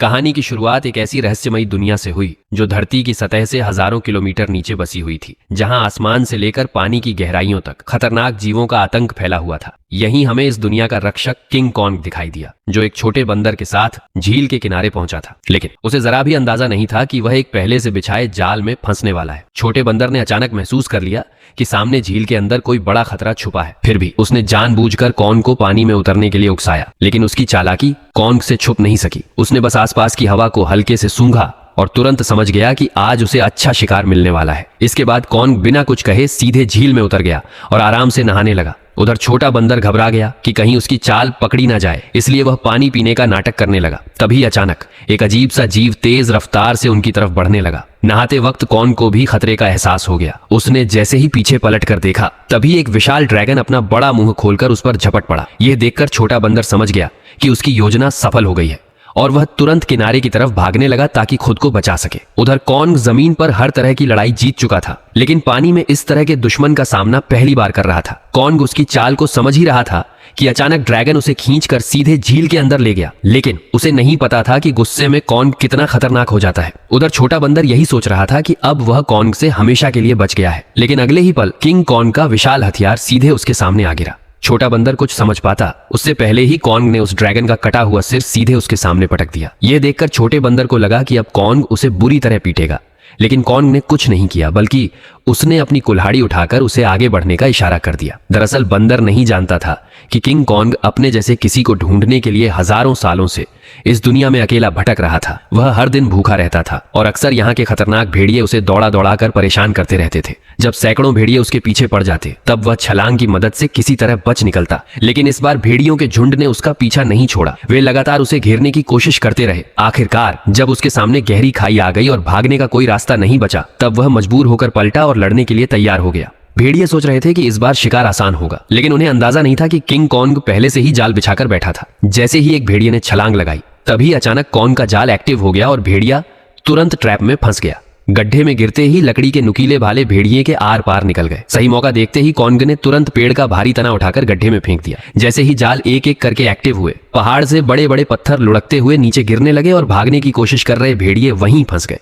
कहानी की शुरुआत एक ऐसी रहस्यमयी दुनिया से हुई जो धरती की सतह से हजारों किलोमीटर नीचे बसी हुई थी, जहां आसमान से लेकर पानी की गहराइयों तक खतरनाक जीवों का आतंक फैला हुआ था। यहीं हमें इस दुनिया का रक्षक किंग कॉन्ग दिखाई दिया, जो एक छोटे बंदर के साथ झील के किनारे पहुंचा था। लेकिन उसे जरा भी अंदाजा नहीं था कि वह एक पहले से बिछाए जाल में फंसने वाला है। छोटे बंदर ने अचानक महसूस कर लिया कि सामने झील के अंदर कोई बड़ा खतरा छुपा है। फिर भी उसने जानबूझकर कॉन्ग को पानी में उतरने के लिए उकसाया, लेकिन उसकी चालाकी कॉन्ग से छुप नहीं सकी। उसने बस आसपास की हवा को हल्के से सूंघा और तुरंत समझ गया कि आज उसे अच्छा शिकार मिलने वाला है। इसके बाद कॉन्ग बिना कुछ कहे सीधे झील में उतर गया और आराम से नहाने लगा। उधर छोटा बंदर घबरा गया कि कहीं उसकी चाल पकड़ी ना जाए, इसलिए वह पानी पीने का नाटक करने लगा। तभी अचानक एक अजीब सा जीव तेज रफ्तार से उनकी तरफ बढ़ने लगा। नहाते वक्त कॉन्ग को भी खतरे का एहसास हो गया। उसने जैसे ही पीछे पलट कर देखा, तभी एक विशाल ड्रैगन अपना बड़ा मुंह खोलकर उस पर झपट पड़ा। यह देखकर छोटा बंदर समझ गया कि उसकी योजना सफल हो गई है और वह तुरंत किनारे की तरफ भागने लगा ताकि खुद को बचा सके। उधर कॉन्ग जमीन पर हर तरह की लड़ाई जीत चुका था, लेकिन पानी में इस तरह के दुश्मन का सामना पहली बार कर रहा था। कॉन्ग उसकी चाल को समझ ही रहा था कि अचानक ड्रैगन उसे खींचकर सीधे झील के अंदर ले गया, लेकिन उसे नहीं पता था कि गुस्से में कॉन्ग कितना खतरनाक हो जाता है। उधर छोटा बंदर यही सोच रहा था कि अब वह कॉन्ग से हमेशा के लिए बच गया है, लेकिन अगले ही पल किंग कॉन्ग का विशाल हथियार सीधे उसके सामने आ गिरा। छोटा बंदर कुछ समझ पाता उससे पहले ही कॉन्ग ने उस ड्रैगन का कटा हुआ सिर सीधे उसके सामने पटक दिया। यह देखकर छोटे बंदर को लगा कि अब कॉन्ग उसे बुरी तरह पीटेगा, लेकिन कॉन्ग ने कुछ नहीं किया, बल्कि उसने अपनी कुल्हाड़ी उठाकर उसे आगे बढ़ने का इशारा कर दिया। दरअसल बंदर नहीं जानता था कि किंग कॉन्ग अपने जैसे किसी को ढूंढने के लिए हजारों सालों से इस दुनिया में अकेला भटक रहा था। वह हर दिन भूखा रहता था और अक्सर यहाँ के खतरनाक भेड़िए उसे दौड़ा दौड़ा कर परेशान करते रहते थे। जब सैकड़ों भेड़िए उसके पीछे पड़ जाते, तब वह छलांग की मदद से किसी तरह बच निकलता। लेकिन इस बार भेड़ियों के झुंड ने उसका पीछा नहीं छोड़ा। वे लगातार उसे घेरने की कोशिश करते रहे। आखिरकार जब उसके सामने गहरी खाई आ गई और भागने का कोई रास्ता नहीं बचा, तब वह मजबूर होकर पलटा और लड़ने के लिए तैयार हो गया। भेड़िए सोच रहे थे कि इस बार शिकार आसान होगा, लेकिन उन्हें अंदाजा नहीं था कि किंग कॉन्ग पहले से ही जाल बिछाकर बैठा था। जैसे ही एक भेड़िए ने छलांग लगाई, तभी अचानक कॉन्ग का जाल एक्टिव हो गया और भेड़िया तुरंत ट्रैप में फंस गया। गड्ढे में गिरते ही लकड़ी के नुकीले भाले भेड़िए के आर पार निकल गए। सही मौका देखते ही कॉन्ग ने तुरंत पेड़ का भारी तना उठाकर गड्ढे में फेंक दिया। जैसे ही जाल एक एक करके एक्टिव हुए, पहाड़ से बड़े बड़े पत्थर लुढ़कते हुए नीचे गिरने लगे और भागने की कोशिश कर रहे भेड़िए वहीं फंस गए।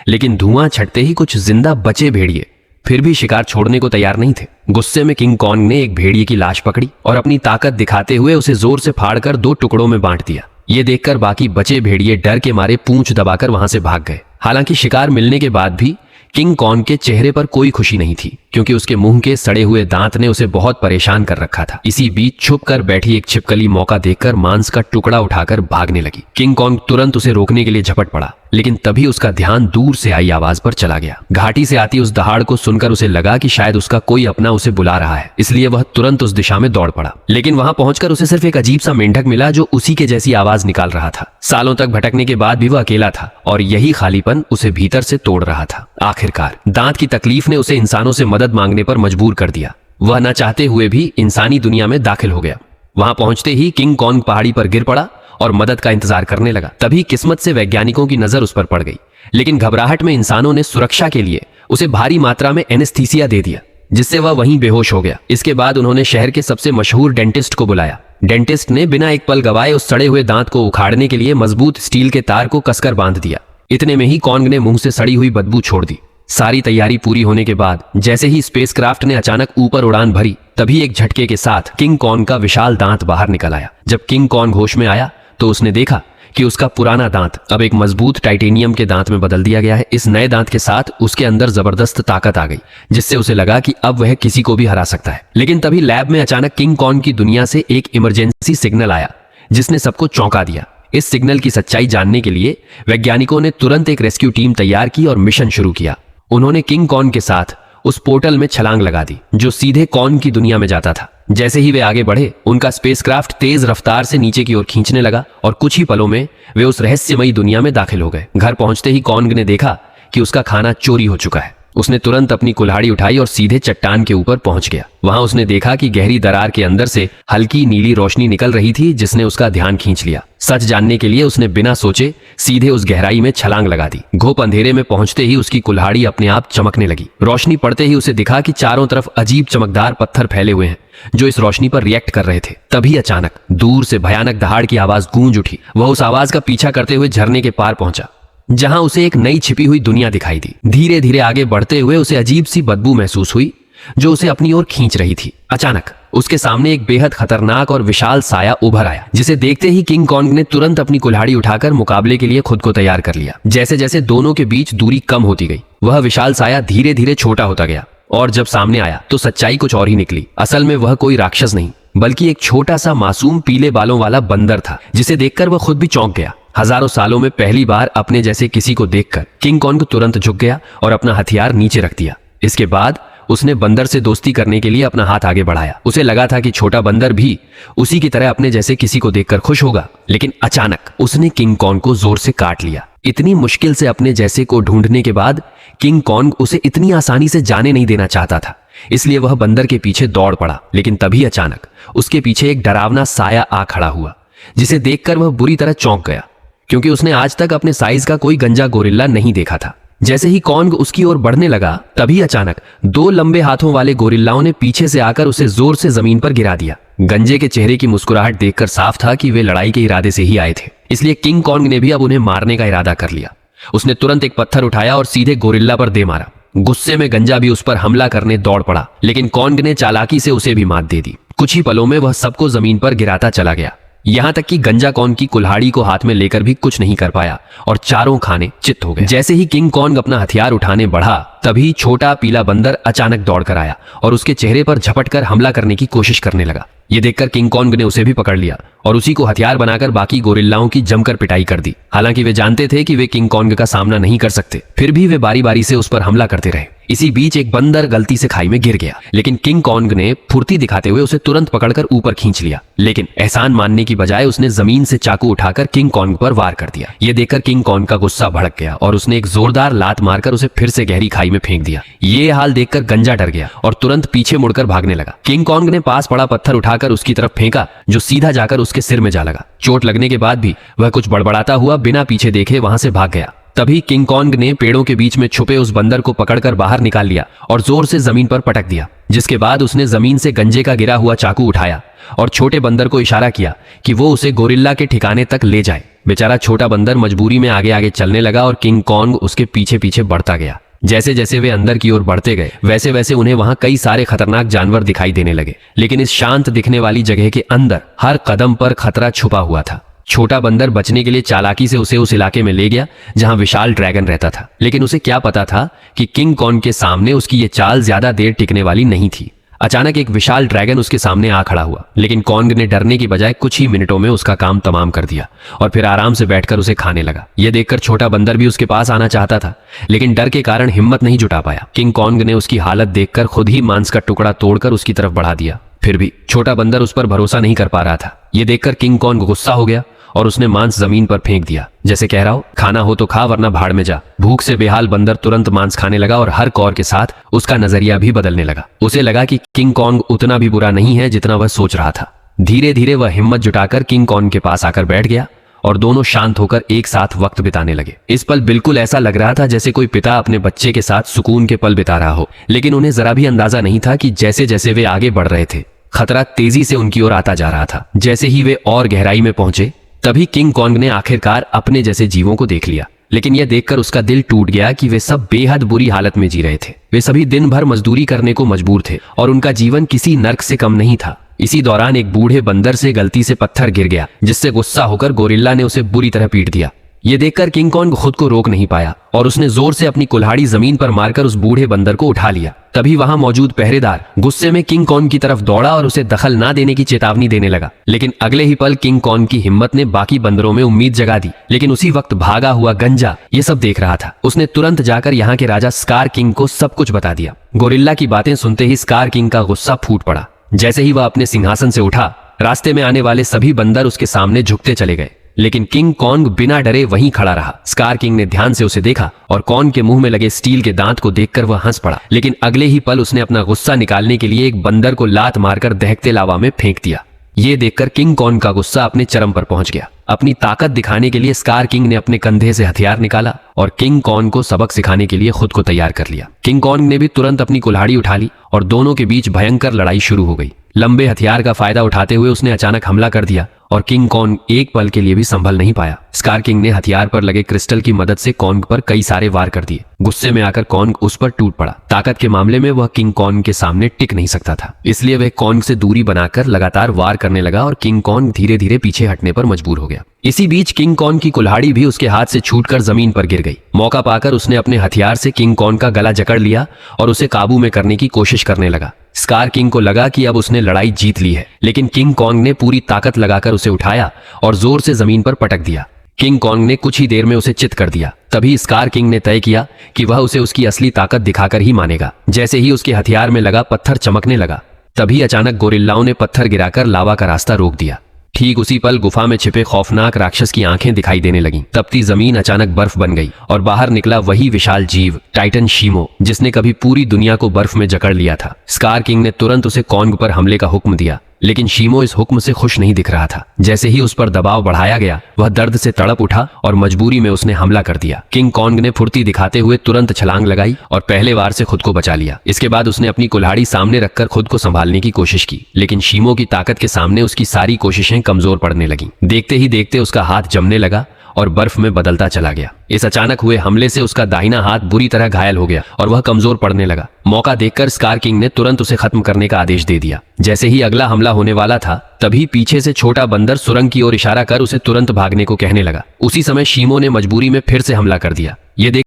लेकिन धुआं छटते ही कुछ जिंदा बचे भेड़िए फिर भी शिकार छोड़ने को तैयार नहीं थे। गुस्से में किंग कॉन्ग ने एक भेड़िए की लाश पकड़ी और अपनी ताकत दिखाते हुए उसे जोर से फाड़कर 2 टुकड़ों में बांट दिया। ये देखकर बाकी बचे भेड़िए डर के मारे पूंछ दबाकर वहां से भाग गए। हालांकि शिकार मिलने के बाद भी किंग कॉन्ग के चेहरे पर कोई खुशी नहीं थी, क्योंकि उसके मुंह के सड़े हुए दांत ने उसे बहुत परेशान कर रखा था। इसी बीच छुप कर बैठी एक छिपकली मौका देखकर मांस का टुकड़ा उठाकर भागने लगी। किंग कॉन्ग तुरंत उसे रोकने के लिए झपट पड़ा, लेकिन तभी उसका ध्यान दूर से आई आवाज पर चला गया। घाटी से आती उस दहाड़ को सुनकर उसे लगा कि शायद उसका कोई अपना उसे बुला रहा है, इसलिए वह तुरंत उस दिशा में दौड़ पड़ा। लेकिन वहां पहुंचकर उसे सिर्फ एक अजीब सा मेंढक मिला जो उसी के जैसी आवाज निकाल रहा था। सालों तक भटकने के बाद भी वह अकेला था और यही खालीपन उसे भीतर से तोड़ रहा था। आखिरकार दांत की तकलीफ ने उसे इंसानों से मदद मांगने पर मजबूर कर दिया। वह न चाहते हुए भी इंसानी दुनिया में दाखिल हो गया। वहां पहुंचते ही किंग कॉन्ग पहाड़ी पर गिर पड़ा और मदद का इंतजार करने लगा। तभी किस्मत से वैज्ञानिकों की नजर उस पर पड़ गई, लेकिन घबराहट में इंसानों ने सुरक्षा के लिए उसे भारी मात्रा में एनेस्थीसिया दे दिया, जिससे वह वहीं बेहोश हो गया। इसके बाद उन्होंने शहर के सबसे मशहूर डेंटिस्ट को बुलाया। डेंटिस्ट ने बिना एक पल गवाए उस सड़े हुए दांत को उखाड़ने के लिए मजबूत स्टील के तार को कसकर बांध दिया। इतने में ही कॉन्ग ने मुंह से सड़ी हुई बदबू छोड़ दी। सारी तैयारी पूरी होने के बाद जैसे ही स्पेसक्राफ्ट ने अचानक ऊपर उड़ान भरी, तभी एक झटके के साथ किंग कॉन्ग का विशाल दांत बाहर निकल आया। जब किंग कॉन्ग होश में आया तो उसने देखा कि उसका पुराना दांत अब एक मजबूत टाइटेनियम के दांत में बदल दिया गया है। इस नए दांत के साथ उसके अंदर जबरदस्त ताकत आ गई, जिससे उसे लगा कि अब वह किसी को भी हरा सकता है। लेकिन तभी लैब में अचानक किंग कॉन्ग की दुनिया से एक इमरजेंसी सिग्नल आया, जिसने सबको चौंका दिया। इस सिग्नल की सच्चाई जानने के लिए वैज्ञानिकों ने तुरंत एक रेस्क्यू टीम तैयार की और मिशन शुरू किया। उन्होंने किंग कॉन्ग के साथ उस पोर्टल में छलांग लगा दी जो सीधे कॉन्ग की दुनिया में जाता था। जैसे ही वे आगे बढ़े, उनका स्पेसक्राफ्ट तेज रफ्तार से नीचे की ओर खींचने लगा और कुछ ही पलों में वे उस रहस्यमयी दुनिया में दाखिल हो गए। घर पहुंचते ही कॉन्ग ने देखा कि उसका खाना चोरी हो चुका है। उसने तुरंत अपनी कुल्हाड़ी उठाई और सीधे चट्टान के ऊपर पहुंच गया। वहां उसने देखा कि गहरी दरार के अंदर से हल्की नीली रोशनी निकल रही थी, जिसने उसका ध्यान खींच लिया। सच जानने के लिए उसने बिना सोचे सीधे उस गहराई में छलांग लगा दी। घोप अंधेरे में पहुंचते ही उसकी कुल्हाड़ी अपने आप चमकने लगी। रोशनी पड़ते ही उसे दिखा कि चारों तरफ अजीब चमकदार पत्थर फैले हुए हैं जो इस रोशनी पर रिएक्ट कर रहे थे। तभी अचानक दूर से भयानक दहाड़ की आवाज गूंज उठी। वह उस आवाज का पीछा करते हुए झरने के पार पहुंचा, जहां उसे एक नई छिपी हुई दुनिया दिखाई दी। धीरे धीरे आगे बढ़ते हुए उसे अजीब सी बदबू महसूस हुई जो उसे अपनी ओर खींच रही थी। अचानक उसके सामने एक बेहद खतरनाक और विशाल साया उभर आया, जिसे देखते ही किंग कॉन्ग ने तुरंत अपनी कुल्हाड़ी उठाकर मुकाबले के लिए खुद को तैयार कर लिया। जैसे जैसे दोनों के बीच दूरी कम होती गई, वह विशाल साया धीरे धीरे छोटा होता गया और जब सामने आया तो सच्चाई कुछ और ही निकली। असल में वह कोई राक्षस नहीं बल्कि एक छोटा सा मासूम पीले बालों वाला बंदर था, जिसे देखकर वह खुद भी चौंक गया। हजारों सालों में पहली बार अपने जैसे किसी को देखकर किंग कॉन्ग तुरंत झुक गया और अपना हथियार नीचे रख दिया। इसके बाद उसने बंदर से दोस्ती करने के लिए अपना हाथ आगे बढ़ाया। उसे लगा था कि छोटा बंदर भी उसी की तरह अपने जैसे किसी को देखकर खुश होगा, लेकिन अचानक उसने किंग कॉन्ग को जोर से काट लिया। इतनी मुश्किल से अपने जैसे को ढूंढने के बाद किंग कॉन्ग उसे इतनी आसानी से जाने नहीं देना चाहता था, इसलिए वह बंदर के पीछे दौड़ पड़ा। लेकिन तभी अचानक उसके पीछे एक डरावना साया आ खड़ा हुआ, जिसे देखकर वह बुरी तरह चौंक गया, क्योंकि उसने आज तक अपने साइज का कोई गंजा गोरिल्ला नहीं देखा था। जैसे ही कॉन्ग उसकी ओर बढ़ने लगा, तभी अचानक दो लंबे हाथों वाले गोरिल्लाओं ने पीछे से आकर उसे जोर से जमीन पर गिरा दिया। गंजे के चेहरे की मुस्कुराहट देखकर साफ था कि वे लड़ाई के इरादे से ही आए थे, इसलिए किंग कॉन्ग ने भी अब उन्हें मारने का इरादा कर लिया। उसने तुरंत एक पत्थर उठाया और सीधे गोरिल्ला पर दे मारा। गुस्से में गंजा भी उस पर हमला करने दौड़ पड़ा, लेकिन कॉन्ग ने चालाकी से उसे भी मात दे दी। कुछ ही पलों में वह सबको जमीन पर गिराता चला गया, यहां तक कि गंजा कॉन्ग की कुल्हाड़ी को हाथ में लेकर भी कुछ नहीं कर पाया और चारों खाने चित्त हो गए। जैसे ही किंग कॉन्ग अपना हथियार उठाने बढ़ा, तभी छोटा पीला बंदर अचानक दौड़कर आया और उसके चेहरे पर झपटकर हमला करने की कोशिश करने लगा। ये देखकर किंग कॉन्ग ने उसे भी पकड़ लिया और उसी को हथियार बनाकर बाकी गोरिल्लाओं की जमकर पिटाई कर दी। हालांकि वे जानते थे कि वे किंग कॉन्ग का सामना नहीं कर सकते, फिर भी वे बारी बारी से उस पर हमला करते रहे। इसी बीच एक बंदर गलती से खाई में गिर गया, लेकिन किंग कॉन्ग ने फुर्ती दिखाते हुए उसे तुरंत पकड़कर ऊपर खींच लिया। लेकिन एहसान मानने की बजाय उसने जमीन से चाकू उठाकर किंग कॉन्ग पर वार कर दिया। यह देखकर किंग कॉन्ग का गुस्सा भड़क गया और उसने एक जोरदार लात मारकर उसे फिर से गहरी खाई में फेंक दिया। ये हाल देखकर गंजा डर गया और तुरंत पीछे मुड़कर भागने लगा। किंग कॉन्ग ने पास पड़ा पत्थर उठाकर उसकी तरफ फेंका, जो सीधा जाकर उसके सिर में जा लगा। चोट लगने के बाद भी वह कुछ बड़बड़ाता हुआ बिना पीछे देखे वहां से भाग गया। तभी किंग कॉन्ग ने पेड़ों के बीच में छुपे उस बंदर को पकड़कर बाहर निकाल लिया और जोर से जमीन पर पटक दिया, जिसके बाद उसने जमीन से गंजे का गिरा हुआ चाकू उठाया और छोटे बंदर को इशारा किया कि वो उसे गोरिल्ला के ठिकाने तक ले जाए। बेचारा छोटा बंदर मजबूरी में आगे आगे चलने लगा और किंग कॉन्ग उसके पीछे पीछे बढ़ता गया। जैसे जैसे वे अंदर की ओर बढ़ते गए, वैसे वैसे उन्हें वहां कई सारे खतरनाक जानवर दिखाई देने लगे, लेकिन इस शांत दिखने वाली जगह के अंदर हर कदम पर खतरा छुपा हुआ था। छोटा बंदर बचने के लिए चालाकी से उसे उस इलाके में ले गया जहां विशाल ड्रैगन रहता था, लेकिन उसे क्या पता था कि किंग कॉन्ग के सामने उसकी ये चाल ज्यादा देर टिकने वाली नहीं थी। अचानक एक विशाल ड्रैगन उसके सामने आ खड़ा हुआ, लेकिन कॉन्ग ने डरने की बजाय कुछ ही मिनटों में उसका काम तमाम कर दिया और फिर आराम से बैठकर उसे खाने लगा। यह देखकर छोटा बंदर भी उसके पास आना चाहता था, लेकिन डर के कारण हिम्मत नहीं जुटा पाया। किंग कॉन्ग ने उसकी हालत देखकर खुद ही मांस का टुकड़ा तोड़कर उसकी तरफ बढ़ा दिया। फिर भी छोटा बंदर उस पर भरोसा नहीं कर पा रहा था। यह देखकर किंग कॉन्ग गुस्सा हो गया और उसने मांस जमीन पर फेंक दिया, जैसे कह रहा हो खाना हो तो खा वरना भाड़ में जा। भूख से बेहाल बंदर तुरंत मांस खाने लगा और हर कौर के साथ उसका नजरिया भी बदलने लगा। उसे लगा कि किंग कॉन्ग उतना भी बुरा नहीं है जितना वह सोच रहा था। धीरे धीरे वह हिम्मत जुटाकर किंग कॉन्ग के पास आकर बैठ गया और दोनों शांत होकर एक साथ वक्त बिताने लगे। इस पल बिल्कुल ऐसा लग रहा था जैसे कोई पिता अपने बच्चे के साथ सुकून के पल बिता रहा हो, लेकिन उन्हें जरा भी अंदाजा नहीं था कि जैसे जैसे वे आगे बढ़ रहे थे, खतरा तेजी से उनकी ओर आता जा रहा था। जैसे ही वे और गहराई में पहुंचे, तभी किंग कॉन्ग ने आखिरकार अपने जैसे जीवों को देख लिया, लेकिन यह देखकर उसका दिल टूट गया कि वे सब बेहद बुरी हालत में जी रहे थे। वे सभी दिन भर मजदूरी करने को मजबूर थे और उनका जीवन किसी नर्क से कम नहीं था। इसी दौरान एक बूढ़े बंदर से गलती से पत्थर गिर गया, जिससे गुस्सा होकर गोरिल्ला ने उसे बुरी तरह पीट दिया। ये देखकर किंग कॉन्ग खुद को रोक नहीं पाया और उसने जोर से अपनी कुल्हाड़ी जमीन पर मारकर उस बूढ़े बंदर को उठा लिया। तभी वहां मौजूद पहरेदार गुस्से में किंग कॉन्ग की तरफ दौड़ा और उसे दखल ना देने की चेतावनी देने लगा, लेकिन अगले ही पल किंग कॉन्ग की हिम्मत ने बाकी बंदरों में उम्मीद जगा दी। लेकिन उसी वक्त भागा हुआ गंजा ये सब देख रहा था। उसने तुरंत जाकर यहाँ के राजा स्कार किंग को सब कुछ बता दिया। गोरिल्ला की बातें सुनते ही स्कार किंग का गुस्सा फूट पड़ा। जैसे ही वह अपने सिंहासन से उठा, रास्ते में आने वाले सभी बंदर उसके सामने झुकते चले गए, लेकिन किंग कॉन्ग बिना डरे वहीं खड़ा रहा। स्कार किंग ने ध्यान से उसे देखा और कॉन्ग के मुंह में लगे स्टील के दांत को देखकर वह हंस पड़ा, लेकिन अगले ही पल उसने अपना गुस्सा निकालने के लिए एक बंदर को लात मारकर दहकते लावा में फेंक दिया। ये देखकर किंग कॉन्ग का गुस्सा अपने चरम पर पहुंच गया। अपनी ताकत दिखाने के लिए स्कार किंग ने अपने कंधे से हथियार निकाला और किंग कॉन्ग को सबक सिखाने के लिए खुद को तैयार कर लिया। किंग कॉन्ग ने भी तुरंत अपनी कुल्हाड़ी उठा ली और दोनों के बीच भयंकर लड़ाई शुरू हो गई। लंबे हथियार का फायदा उठाते हुए उसने अचानक हमला कर दिया और किंग कॉन्ग एक पल के लिए भी संभल नहीं पाया। स्कार किंग ने हथियार पर लगे क्रिस्टल की मदद से कॉन्ग पर कई सारे वार कर दिए। गुस्से में आकर कॉन्ग उस पर टूट पड़ा। ताकत के मामले में वह किंग कॉन्ग के सामने टिक नहीं सकता था, इसलिए वह कॉन्ग से दूरी बनाकर लगातार वार करने लगा और किंग कॉन्ग धीरे धीरे पीछे हटने पर मजबूर हो गया। इसी बीच किंग कॉन्ग की कुल्हाड़ी भी उसके हाथ से छूटकर जमीन पर गिर गई। मौका पाकर उसने अपने हथियार से किंग कॉन्ग का गला जकड़ लिया और उसे काबू में करने की कोशिश करने लगा। स्कार किंग को लगा कि अब उसने लड़ाई जीत ली है, लेकिन किंग कॉन्ग ने पूरी ताकत लगाकर उसे उठाया और जोर से जमीन पर पटक दिया। किंग कॉन्ग ने कुछ ही देर में उसे चित कर दिया। तभी स्कार किंग ने तय किया कि वह उसे उसकी असली ताकत दिखाकर ही मानेगा। जैसे ही उसके हथियार में लगा पत्थर चमकने लगा, तभी अचानक गोरिल्लाओं ने पत्थर गिराकर लावा का रास्ता रोक दिया। ठीक उसी पल गुफा में छिपे खौफनाक राक्षस की आंखें दिखाई देने लगीं। तपती जमीन अचानक बर्फ बन गई और बाहर निकला वही विशाल जीव टाइटन शीमो, जिसने कभी पूरी दुनिया को बर्फ में जकड़ लिया था। स्कार किंग ने तुरंत उसे कॉन्ग पर हमले का हुक्म दिया, लेकिन शीमो इस हुक्म से खुश नहीं दिख रहा था। जैसे ही उस पर दबाव बढ़ाया गया, वह दर्द से तड़प उठा और मजबूरी में उसने हमला कर दिया। किंग कॉन्ग ने फुर्ती दिखाते हुए तुरंत छलांग लगाई और पहले वार से खुद को बचा लिया। इसके बाद उसने अपनी कुल्हाड़ी सामने रखकर खुद को संभालने की कोशिश की, लेकिन शीमो की ताकत के सामने उसकी सारी कोशिशें कमजोर पड़ने लगीं। देखते ही देखते उसका हाथ जमने लगा और बर्फ में बदलता चला गया। इस अचानक हुए हमले से उसका दाहिना हाथ बुरी तरह घायल हो गया और वह कमजोर पड़ने लगा। मौका देखकर स्कार किंग ने तुरंत उसे खत्म करने का आदेश दे दिया। जैसे ही अगला हमला होने वाला था, तभी पीछे से छोटा बंदर सुरंग की ओर इशारा कर उसे तुरंत भागने को कहने लगा। उसी समय शीमो ने मजबूरी में फिर से हमला कर दिया। ये देख